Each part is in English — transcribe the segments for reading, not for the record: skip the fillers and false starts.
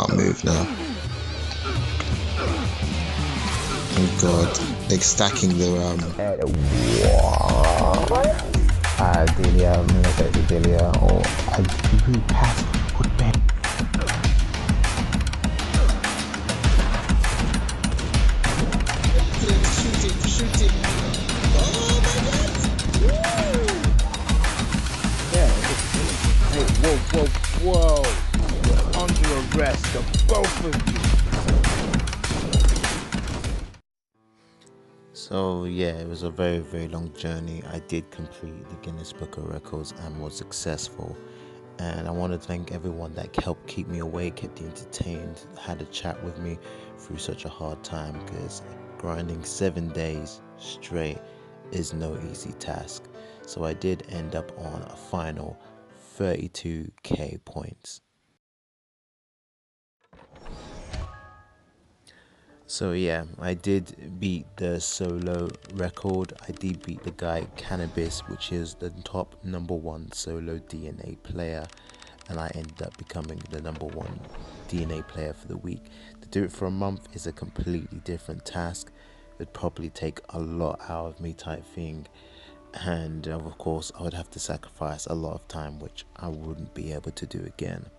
can't move now. Oh god, like stacking the Delia, Minnesota Delia, or a blue pass would be. Shoot it. Oh my god! Yeah, hey, whoa. You're under arrest, the both of you. So yeah, it was a very long journey. I did complete the Guinness Book of Records and was successful. And I want to thank everyone that helped keep me awake, kept me entertained, had a chat with me through such a hard time, because grinding 7 days straight is no easy task. So I did end up on a final 32k points. So yeah, I did beat the solo record. I did beat the guy Cannabis, which is the top #1 solo DNA player, and I ended up becoming the #1 DNA player for the week. To do it for a month is a completely different task. It'd probably take a lot out of me type thing, and of course I would have to sacrifice a lot of time, which I wouldn't be able to do again.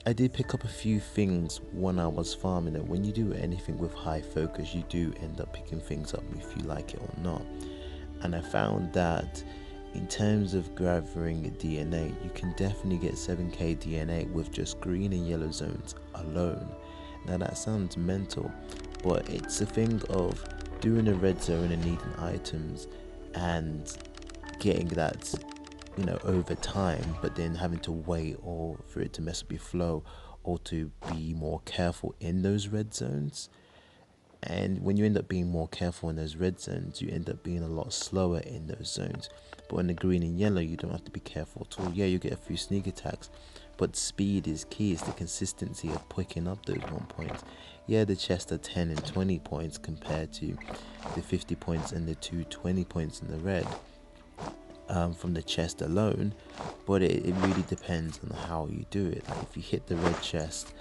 I did pick up a few things when I was farming it. When you do anything with high focus, you do end up picking things up if you like it or not. And I found that in terms of gathering DNA, you can definitely get 7k DNA with just green and yellow zones alone. Now that sounds mental, but it's a thing of doing a red zone and needing items and getting that, over time, but then having to wait or for it to mess up your flow, or to be more careful in those red zones. And when you end up being more careful in those red zones, you end up being a lot slower in those zones. But in the green and yellow, you don't have to be careful at all. Yeah, you get a few sneak attacks, but speed is key. It's the consistency of picking up those 1 points. Yeah, the chests are 10 and 20 points compared to the 50 points and the 20 points in the red. From the chest alone, but it really depends on how you do it. Like if you hit the red chest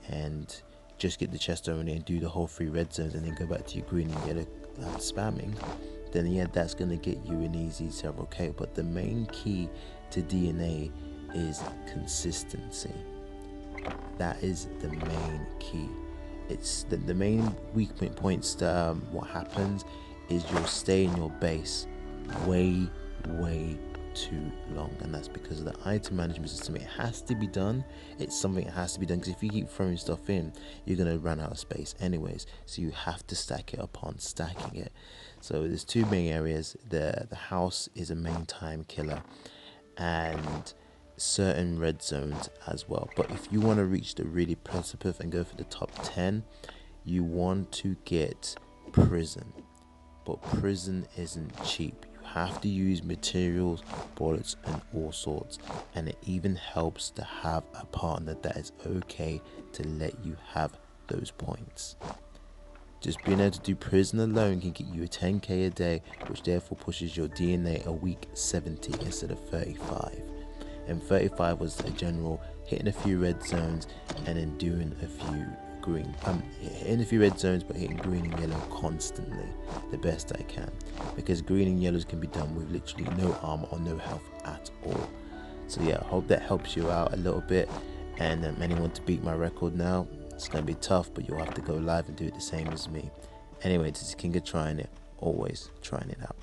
and just get the chest only and do the whole 3 red zones and then go back to your green and yellow spamming, then yeah, that's going to get you an easy several k. But the main key to DNA is consistency. That is the main key. It's the main weak points to what happens is you'll stay in your base way too long, and that's because of the item management system. It has to be done. It's something that has to be done, because if you keep throwing stuff in, you're going to run out of space anyways, so you have to stack it upon stacking it. So there's 2 main areas. The house is a main time killer, and certain red zones as well. But if you want to reach the really precipice and go for the top 10, you want to get prison. But prison isn't cheap. Have to use materials, bullets, and all sorts, and it even helps to have a partner that is okay to let you have those points. Just being able to do prison alone can get you a 10k a day, which therefore pushes your DNA a week 70 instead of 35. And 35 was a general hitting a few red zones and then doing a few green, hitting a few red zones, but hitting green and yellow constantly the best I can, because green and yellows can be done with literally no armor or no health at all. So yeah, I hope that helps you out a little bit. And anyone to beat my record now, it's gonna be tough, but you'll have to go live and do it the same as me. Anyway, this is King of Trying It, always trying it out.